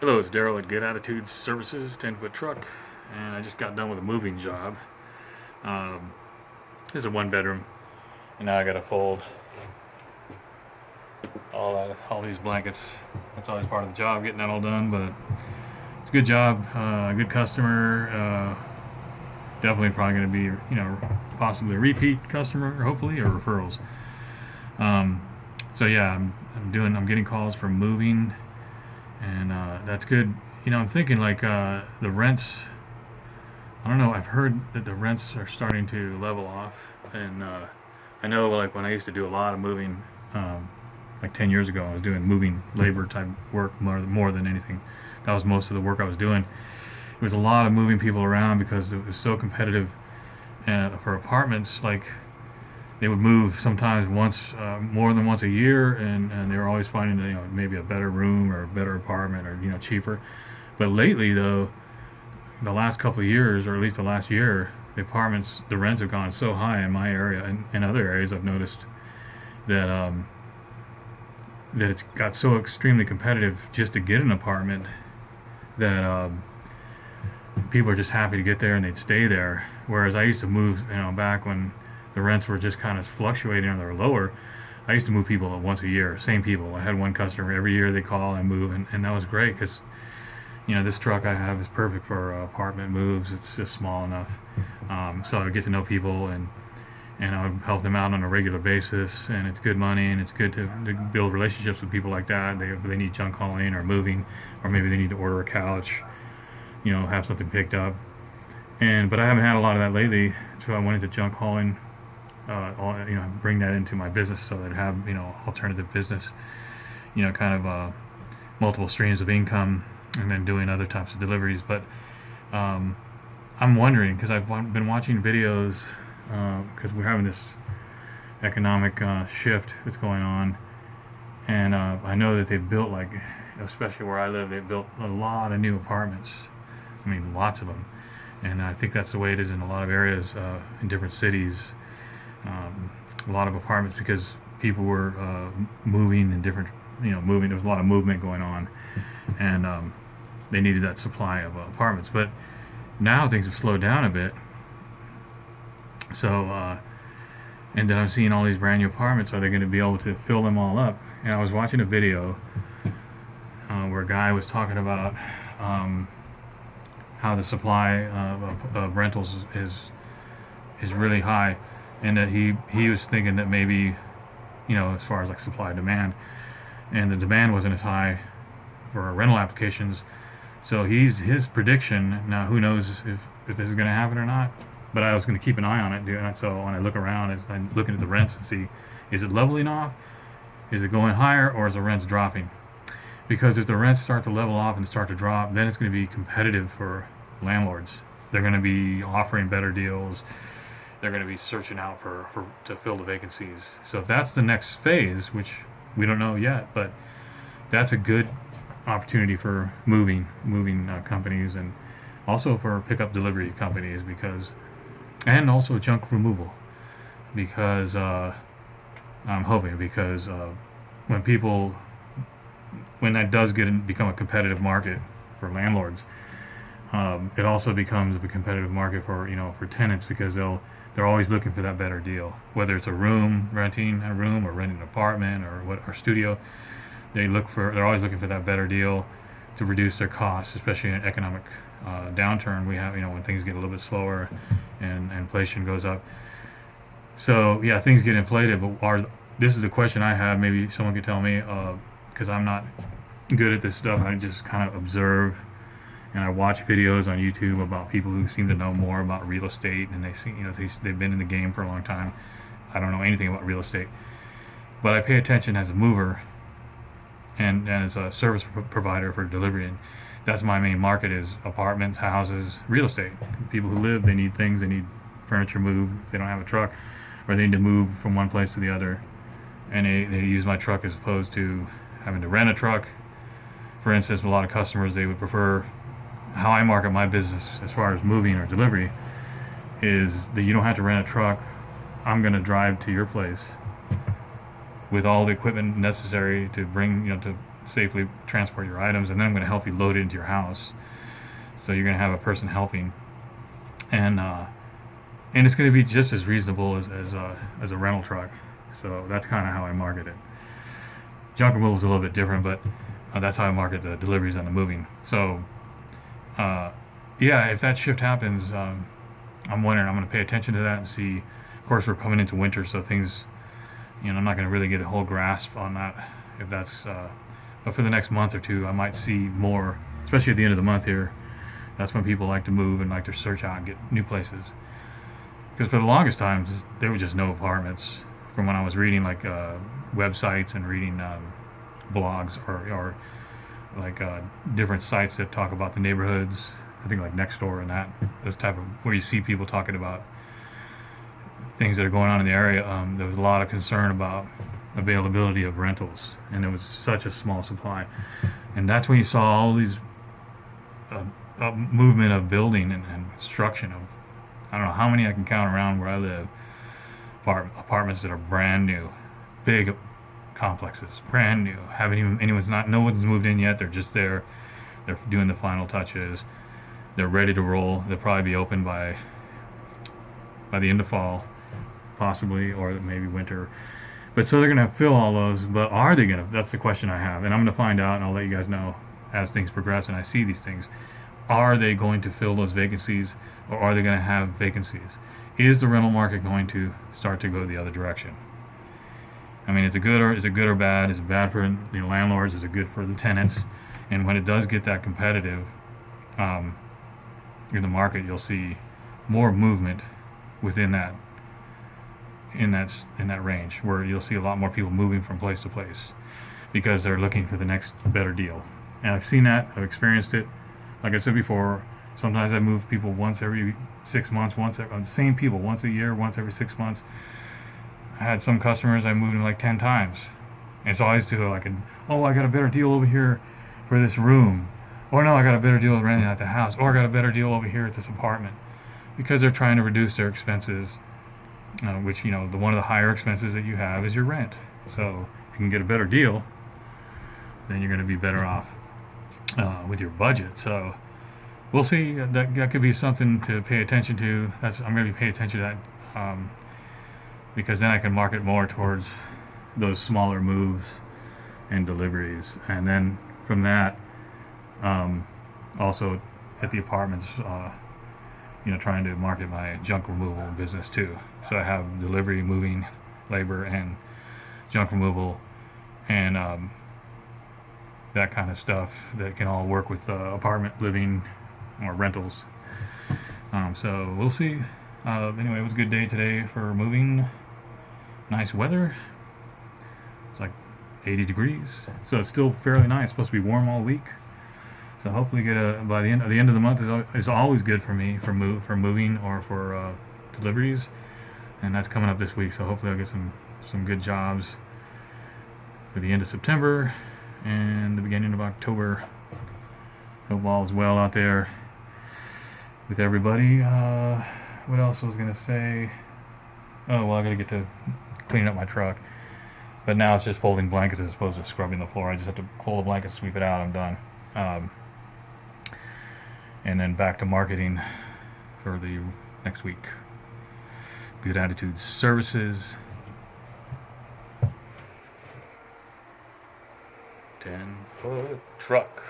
Hello, it's Daryl at Good Attitude Services, 10-foot truck, and I just got done with a moving job. Um, this is a one bedroom, and now I got to fold all these blankets. That's always part of the job, getting that all done. But it's a good job, good customer. Definitely probably going to be, possibly a repeat customer, or hopefully, or referrals. Um, so yeah, I'm getting calls for moving, and that's good. I'm thinking like the rents. I don't know. I've heard that the rents are starting to level off, and I know like when I used to do a lot of moving, like 10 years ago, I was doing moving labor type work more than anything. That was most of the work I was doing. It was a lot of moving people around because it was so competitive for apartments. Like they would move sometimes more than once a year, and they were always finding maybe a better room or a better apartment or cheaper. But lately though, the last couple of years, or at least the last year, the rents have gone so high in my area and in other areas. I've noticed that that it's got so extremely competitive just to get an apartment that people are just happy to get there and they'd stay there. Whereas I used to move, back when the rents were just kind of fluctuating or they were lower. I used to move people once a year, same people. I had one customer every year they call and move, and that was great because this truck I have is perfect for apartment moves. It's just small enough. So I get to know people, and I would help them out on a regular basis, and it's good money, and it's good to build relationships with people like that. They need junk hauling or moving, or maybe they need to order a couch, have something picked up. But I haven't had a lot of that lately, so I went into junk hauling. Bring that into my business so that I have alternative business, kind of multiple streams of income, and then doing other types of deliveries. But I'm wondering, because I've been watching videos, because we're having this economic shift that's going on, and I know that they've built, like, especially where I live, they've built a lot of new apartments. I mean, lots of them. And I think that's the way it is in a lot of areas in different cities. A lot of apartments because people were moving in different, moving. There was a lot of movement going on, and they needed that supply of apartments. But now things have slowed down a bit. So, and then I'm seeing all these brand new apartments. Are they going to be able to fill them all up? And I was watching a video where a guy was talking about how the supply of rentals is really high, and that he was thinking that maybe, as far as like supply and demand, and the demand wasn't as high for rental applications. So his prediction, now who knows if this is going to happen or not, but I was going to keep an eye on it, dude. So when I look around, I'm looking at the rents and see, is it leveling off, is it going higher, or is the rents dropping? Because if the rents start to level off and start to drop, then it's going to be competitive for landlords. They're going to be offering better deals. They're going to be searching out to fill the vacancies. So if that's the next phase, which we don't know yet, but that's a good opportunity for moving companies, and also for pickup delivery companies, and also junk removal, because I'm hoping, because when that does become a competitive market for landlords, it also becomes a competitive market for tenants, because they're always looking for that better deal, whether it's renting a room, or renting an apartment, or studio. They're always looking for that better deal to reduce their costs, especially in an economic downturn. We have, when things get a little bit slower and inflation goes up. So yeah, things get inflated. But this is the question I have. Maybe someone could tell me, because I'm not good at this stuff. I just kind of observe, and I watch videos on YouTube about people who seem to know more about real estate, and they've been in the game for a long time. I don't know anything about real estate, but I pay attention as a mover and as a service provider for delivery. And that's my main market, is apartments, houses, real estate. People who live, they need things, they need furniture moved if they don't have a truck, or they need to move from one place to the other, and they use my truck as opposed to having to rent a truck. For instance, a lot of customers, they would prefer, how I market my business as far as moving or delivery, is that you don't have to rent a truck. I'm going to drive to your place with all the equipment necessary to bring, to safely transport your items, and then I'm going to help you load it into your house. So you're going to have a person helping, and it's going to be just as reasonable as a rental truck. So that's kind of how I market it. Junk removal is a little bit different, but that's how I market the deliveries and the moving. So yeah, if that shift happens, I'm wondering, I'm going to pay attention to that and see. Of course, we're coming into winter, so things, I'm not going to really get a whole grasp on that. If that's, but for the next month or two, I might see more, especially at the end of the month here. That's when people like to move and like to search out and get new places. Because for the longest times, there were just no apartments. From when I was reading like websites and reading blogs or like different sites that talk about the neighborhoods. I think like Nextdoor and that, those type of, where you see people talking about things that are going on in the area. There was a lot of concern about availability of rentals, and there was such a small supply. And that's when you saw all these movement of building and construction of, I don't know how many I can count around where I live, apartments that are brand new, big complexes, brand new. No one's moved in yet. They're just there. They're doing the final touches. They're ready to roll. They'll probably be open by the end of fall, possibly, or maybe winter. But so they're going to fill all those. But are they going to? That's the question I have, and I'm going to find out, and I'll let you guys know as things progress and I see these things. Are they going to fill those vacancies, or are they going to have vacancies? Is the rental market going to start to go the other direction? I mean, is it good or bad? Is it bad for landlords? Is it good for the tenants? And when it does get that competitive in the market, you'll see more movement within that in that range, where you'll see a lot more people moving from place to place because they're looking for the next better deal. And I've seen that. I've experienced it. Like I said before, sometimes I move people once every 6 months, the same people once a year, once every 6 months. I had some customers I moved them like 10 times. And it's always to like, I got a better deal over here for this room. Or no, I got a better deal renting out the house. Or I got a better deal over here at this apartment. Because they're trying to reduce their expenses, which, one of the higher expenses that you have is your rent. So if you can get a better deal, then you're going to be better off with your budget. So we'll see. That could be something to pay attention to. I'm going to be paying attention to that because then I can market more towards those smaller moves and deliveries. And then from that, also at the apartments, trying to market my junk removal business too. So I have delivery, moving, labor, and junk removal, and that kind of stuff that can all work with apartment living or rentals. So we'll see. Anyway, it was a good day today for moving. Nice weather. It's like 80 degrees, so it's still fairly nice. It's supposed to be warm all week. So hopefully by the end of the month is always good for me for moving or for deliveries, and that's coming up this week. So hopefully I'll get some good jobs for the end of September and the beginning of October. Hope all is well out there with everybody. What else was I gonna say? Oh well, I gotta get to cleaning up my truck. But now it's just folding blankets as opposed to scrubbing the floor. I just have to fold the blankets, sweep it out, I'm done. And then back to marketing for the next week. Good Attitude Services. 10-foot truck.